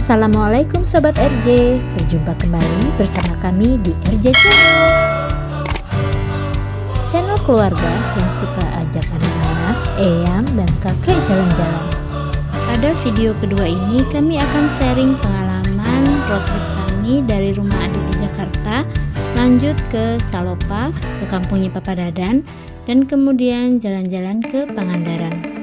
Assalamualaikum Sobat RJ, berjumpa kembali bersama kami di RJ Channel. Channel keluarga yang suka ajak anak-anak, eyang, dan kakek jalan-jalan. Pada video kedua ini kami akan sharing pengalaman road trip kami dari rumah adik di Jakarta, lanjut ke Salopa, ke kampungnya Papa Dadan, dan kemudian jalan-jalan ke Pangandaran.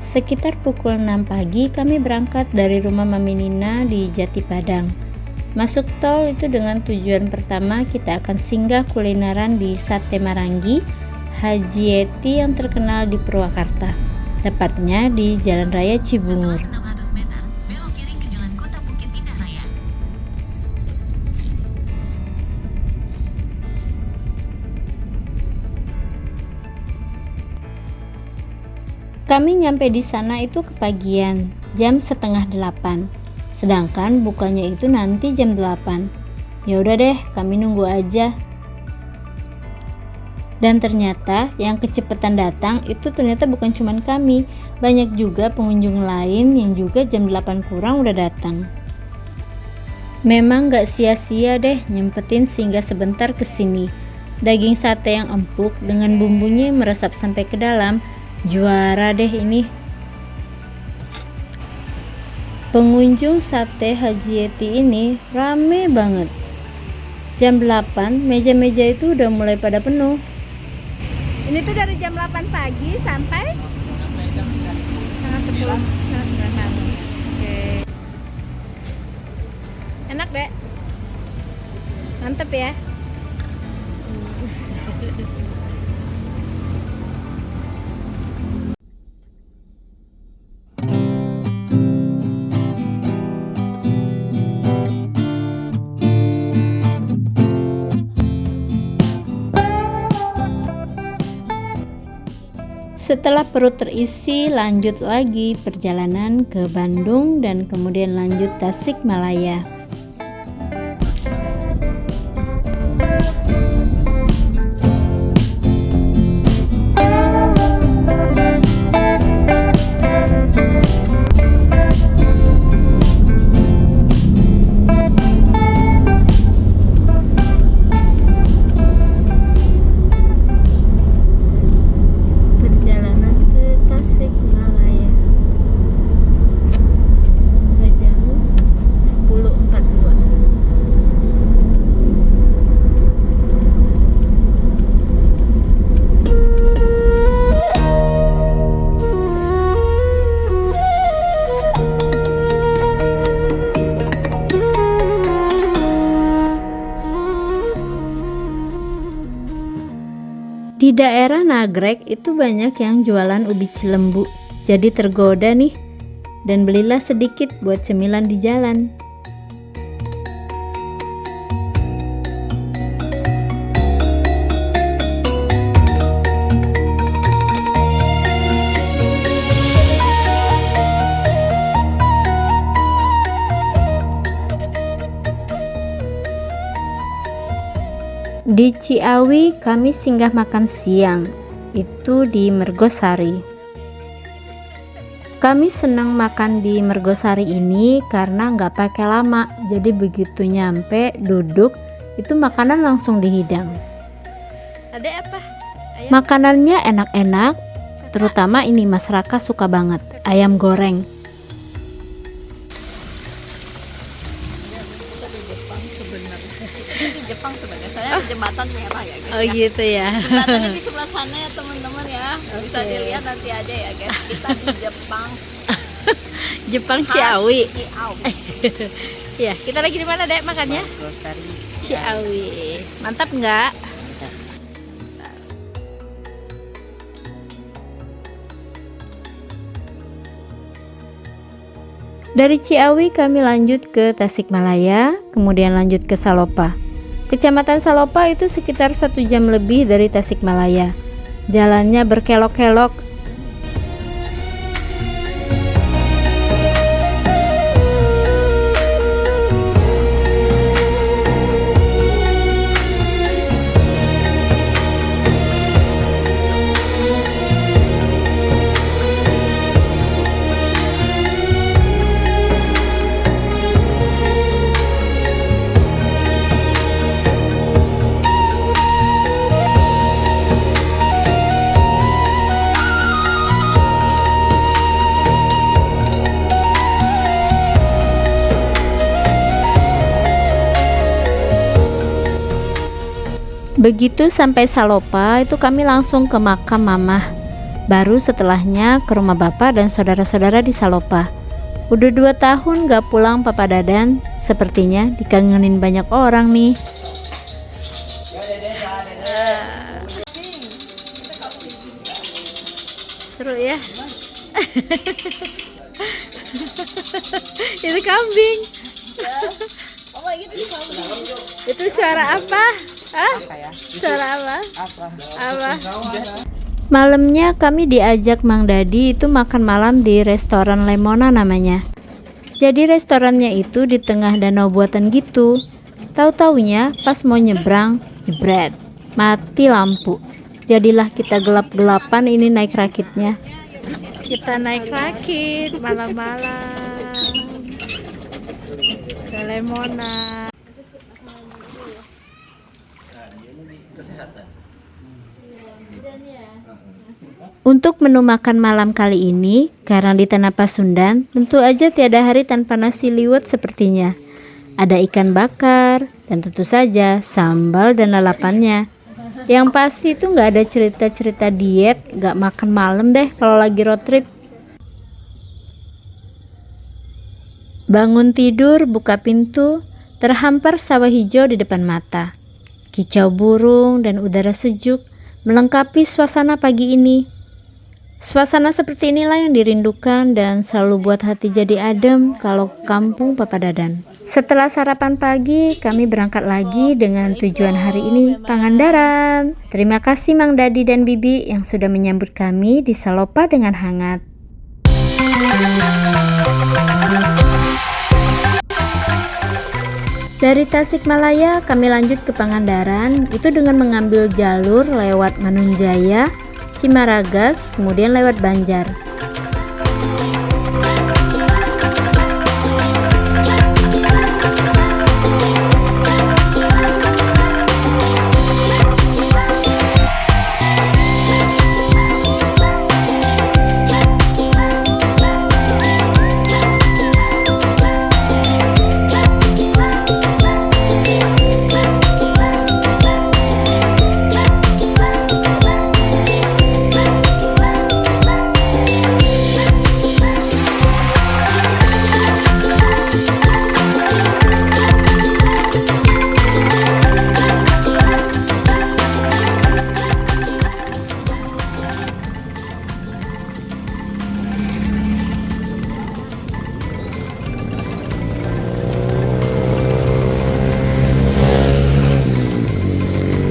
Sekitar pukul 6 pagi kami berangkat dari rumah Mami Nina di Jati Padang. Masuk tol itu dengan tujuan pertama kita akan singgah kulineran di Sate Marangi Haji Yeti yang terkenal di Purwakarta, tepatnya di Jalan Raya Cibungur. Setelah 600 meter, belok kiri ke Jalan Kota Bukit Indah Raya. Kami nyampe di sana itu kepagian, jam setengah 8. Sedangkan bukanya itu nanti jam 8. Ya udah deh, kami nunggu aja. Dan ternyata yang kecepatan datang itu ternyata bukan cuman kami, banyak juga pengunjung lain yang juga jam 8 kurang udah datang. Memang gak sia-sia deh nyempetin singgah sebentar ke sini. Daging sate yang empuk dengan bumbunya yang meresap sampai ke dalam. Juara deh ini. Pengunjung sate Haji Yeti ini rame banget. Jam 8 meja-meja itu udah mulai pada penuh. Ini tuh dari jam 8 pagi sampai setengah 10, setengah 9 malam. Oke. Enak deh. Mantep ya. Setelah perut terisi, lanjut lagi perjalanan ke Bandung dan kemudian lanjut Tasikmalaya. Di daerah Nagrek itu banyak yang jualan ubi cilembu, jadi tergoda nih, dan belilah sedikit buat cemilan di jalan. Di Ciawi kami singgah makan siang, itu di Mergosari. Kami senang makan di Mergosari ini karena nggak pakai lama, jadi begitu nyampe duduk itu makanan langsung dihidang. Ada apa? Ayam? Makanannya enak-enak, terutama ini Mas Raka suka banget, ayam goreng. Di Jepang sebenarnya, soalnya ada jembatan merah ya guys. Oh gitu ya. Jembatannya di sebelah sana ya teman-teman ya. Bisa dilihat nanti aja ya guys. Kita di Jepang. Jepang Ciawi. Ciawi. Ya, kita lagi di mana Dek makannya? Ciawi. Mantap nggak? Dari Ciawi kami lanjut ke Tasikmalaya, kemudian lanjut ke Salopa. Kecamatan Salopa itu sekitar 1 jam lebih dari Tasikmalaya. Jalannya berkelok-kelok. Begitu sampai Salopa itu kami langsung ke makam mamah. Baru setelahnya ke rumah bapak dan saudara-saudara di Salopa. Udah 2 tahun gak pulang Papa Dadan, sepertinya dikangenin banyak orang nih. Seru ya. Itu kambing. Itu suara apa? Hah? Suara apa? Apa? Malamnya kami diajak Mang Dadi itu makan malam di restoran Lemona namanya. Jadi restorannya itu di tengah danau buatan gitu. Tahu-taunya pas mau nyebrang, jebret, mati lampu. Jadilah kita gelap-gelapan ini naik rakitnya. Kita naik rakit malam-malam ke Lemona. Untuk menu makan malam kali ini, karena di Tanah Pasundan, tentu aja tiada hari tanpa nasi liwet sepertinya. Ada ikan bakar, dan tentu saja sambal dan lalapannya. Yang pasti itu nggak ada cerita-cerita diet, nggak makan malam deh kalau lagi road trip. Bangun tidur, buka pintu, terhampar sawah hijau di depan mata. Kicau burung dan udara sejuk melengkapi suasana pagi ini. Suasana seperti inilah yang dirindukan dan selalu buat hati jadi adem kalau ke kampung Papa Dadan. Setelah sarapan pagi, kami berangkat lagi dengan tujuan hari ini, Pangandaran. Terima kasih Mang Dadi dan Bibi yang sudah menyambut kami di Salopa dengan hangat. Dari Tasikmalaya kami lanjut ke Pangandaran, itu dengan mengambil jalur lewat Manunjaya, Cimaragas, kemudian lewat Banjar.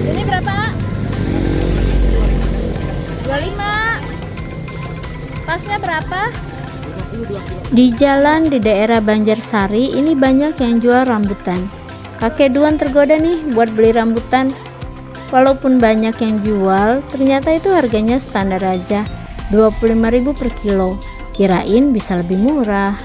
Ini berapa? 25. Pasnya berapa? Di jalan di daerah Banjarsari ini banyak yang jual rambutan. Kakek Duan tergoda nih buat beli rambutan. Walaupun banyak yang jual, ternyata itu harganya standar aja, 25.000 per kilo. Kirain bisa lebih murah.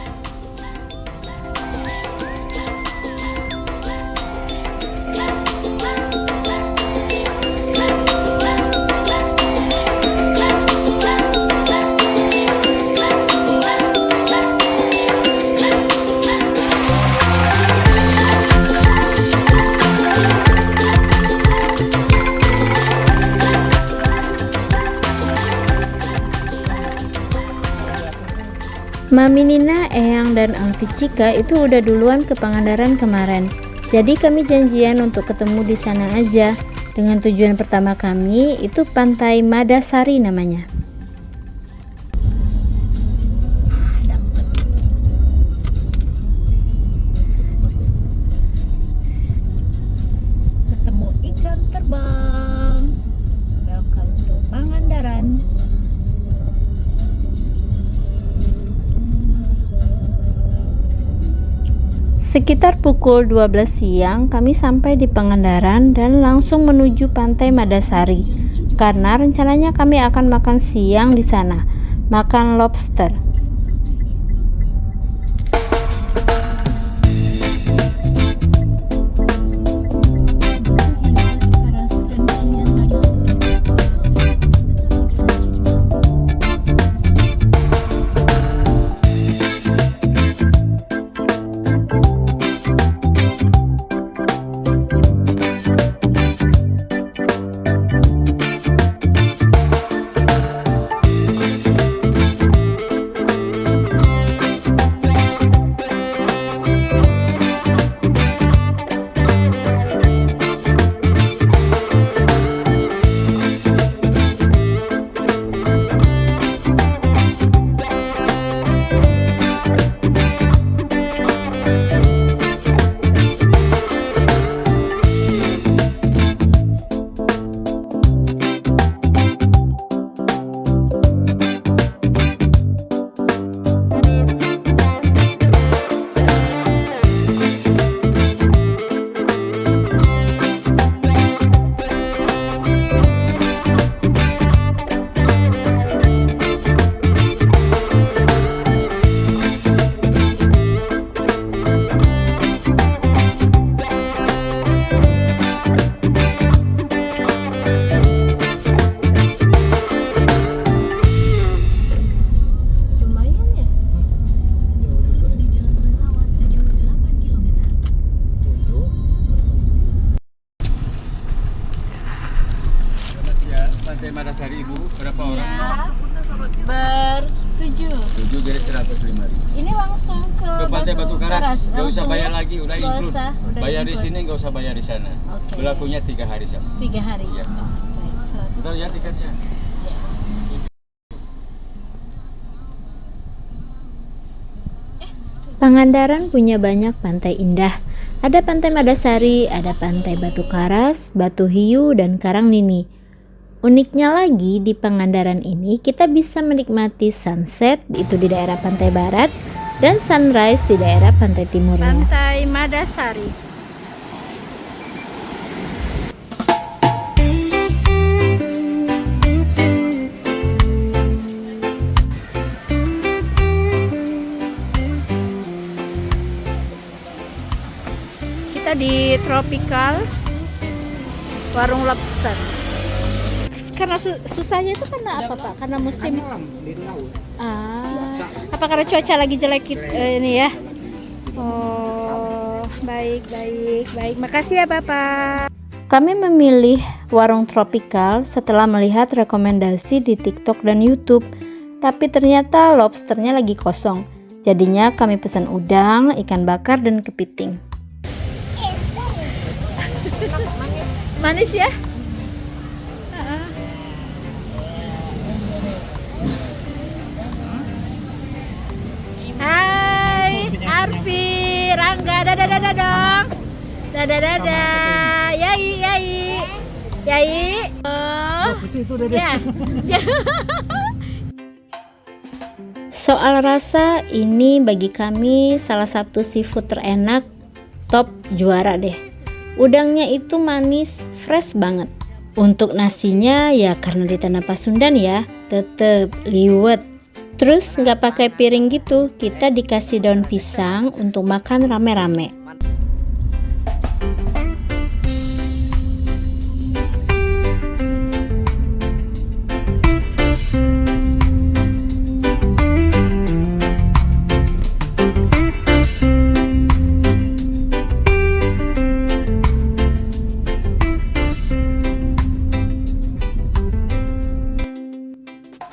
Mami Nina, Eyang, dan Aunty Cika itu udah duluan ke Pangandaran kemarin. Jadi kami janjian untuk ketemu di sana aja. Dengan tujuan pertama kami itu Pantai Madasari namanya. Ketemu ikan terbang. Welcome to Pangandaran. Sekitar pukul 12 siang kami sampai di Pangandaran dan langsung menuju Pantai Madasari. Karena rencananya kami akan makan siang di sana, makan lobster. Ini langsung ke Pantai Batu Karas. Nggak usah langsung bayar ya? lagi, udah Nggak include. usah, udah Bayar di include. sini, nggak usah bayar di sana. Oke. Berlakunya 3 hari saja. 3 hari. Iya. Oh, baik. Selamat. Betul ya tiketnya. Pangandaran punya banyak pantai indah. Ada Pantai Madasari, ada Pantai Batu Karas, Batu Hiu, dan Karangnini. Uniknya lagi di Pangandaran ini kita bisa menikmati sunset itu di daerah pantai barat dan sunrise di daerah pantai timurnya. Pantai Madasari. Kita di Tropical Warung Lobster. Karena susahnya itu karena apa Pak? Karena musim. Apa karena cuaca lagi jelek ini ya? Oh, baik. Makasih ya Bapak. Kami memilih warung tropikal setelah melihat rekomendasi di TikTok dan YouTube. Tapi ternyata lobsternya lagi kosong. Jadinya kami pesan udang, ikan bakar, dan kepiting. Manis ya? Hai, Arfi, Rangga, dadah dong. Dadah. Yai. Oh. Ya. Soal rasa, ini bagi kami salah satu seafood terenak, top juara deh. Udangnya itu manis, fresh banget. Untuk nasinya ya karena di Tanah Pasundan ya, tetep liwet. Terus nggak pakai piring gitu, kita dikasih daun pisang untuk makan rame-rame.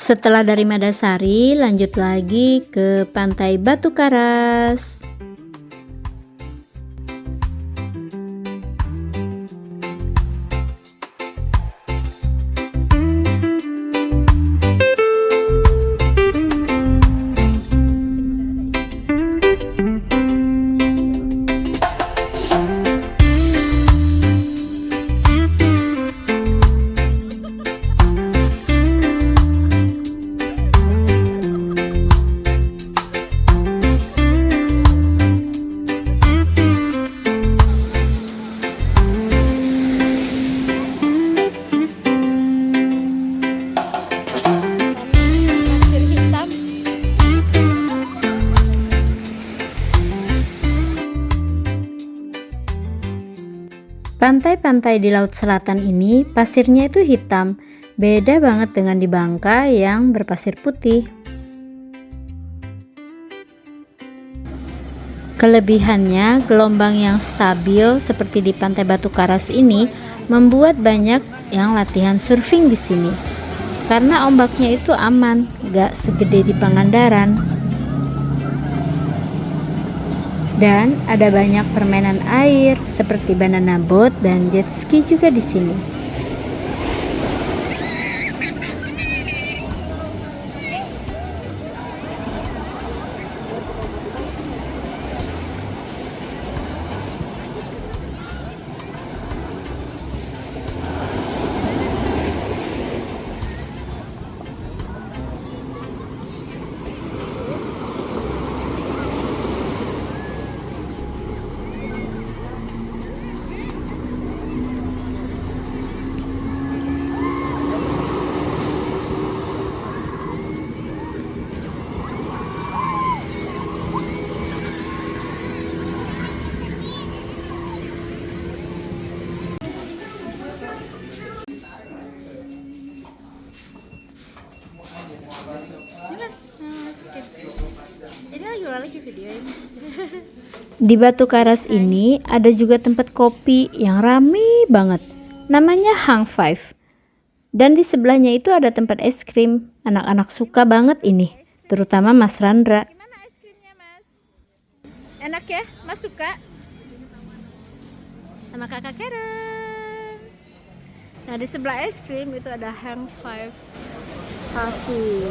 Setelah dari Madasari, lanjut lagi ke Pantai Batu Karas. Pantai-pantai di Laut Selatan ini pasirnya itu hitam, beda banget dengan di Bangka yang berpasir putih. Kelebihannya, gelombang yang stabil seperti di Pantai Batu Karas ini membuat banyak yang latihan surfing di sini. Karena ombaknya itu aman, gak segede di Pangandaran. Dan ada banyak permainan air seperti banana boat dan jet ski juga di sini. Ini lagi video ini. Di Batu Karas ini ada juga tempat kopi yang rame banget. Namanya Hang Five. Dan di sebelahnya itu ada tempat es krim. Anak-anak suka banget ini, terutama Mas Randra. ya, Mas suka sama kakak Karen. Nah di sebelah es krim itu ada Hang Five Coffee.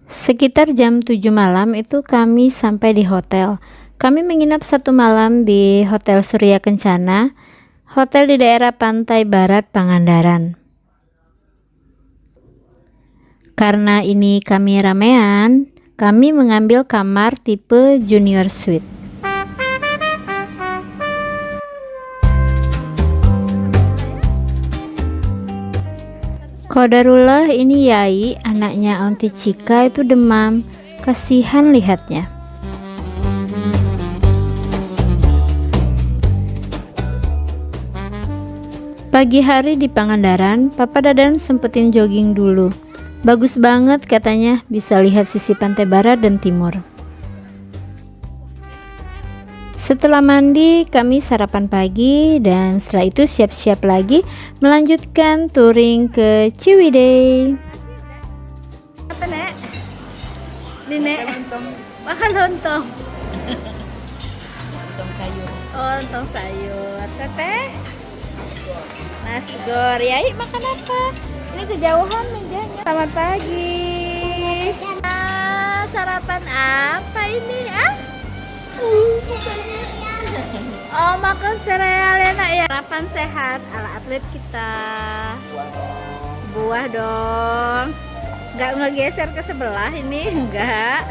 Sekitar jam 7 malam itu kami sampai di hotel. Kami menginap 1 malam di Hotel Surya Kencana, hotel di daerah pantai barat Pangandaran. Karena ini kami ramean, kami mengambil kamar tipe junior suite. Qadarullah ini Yai, anaknya Onti Cika itu demam. Kasihan lihatnya. Pagi hari di Pangandaran, Papa Dadan sempetin jogging dulu. Bagus banget katanya, bisa lihat sisi pantai barat dan timur. Setelah mandi, kami sarapan pagi dan setelah itu siap-siap lagi melanjutkan touring ke Ciwidey. Apa Nek? Di Nek? Makan lontong. Lontong sayur. Oh, lontong sayur. Teteh? Nasgor. Yai makan apa? Ini kejauhan mejanya. Selamat pagi. Sarapan apa ini? Oh, makan sereal ya nak ya. Sarapan sehat ala atlet kita. Buah dong. Nggak ngegeser ke sebelah ini, enggak.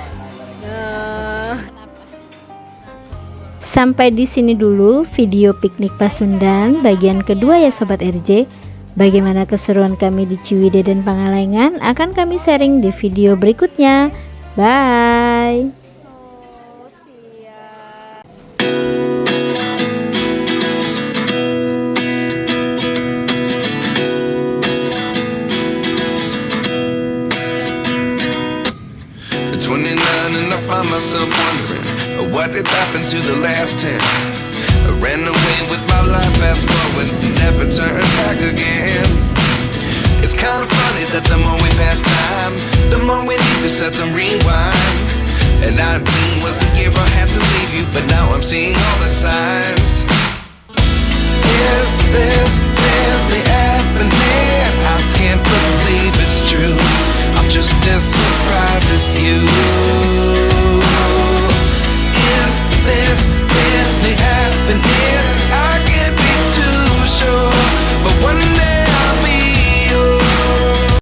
Sampai di sini dulu video piknik Pasundan bagian kedua ya Sobat RJ. Bagaimana keseruan kami di Ciwidey dan Pangalengan akan kami sharing di video berikutnya. Bye. Find myself wondering what did happen to the last 10. I ran away with my life, fast forward, never turn back again. It's kind of funny that the more we pass time, the more we need to set them rewind. And 19 was the year I had to leave you, but now I'm seeing all the signs. Is this really happening? I can't believe it's true. I'm just as surprised as you.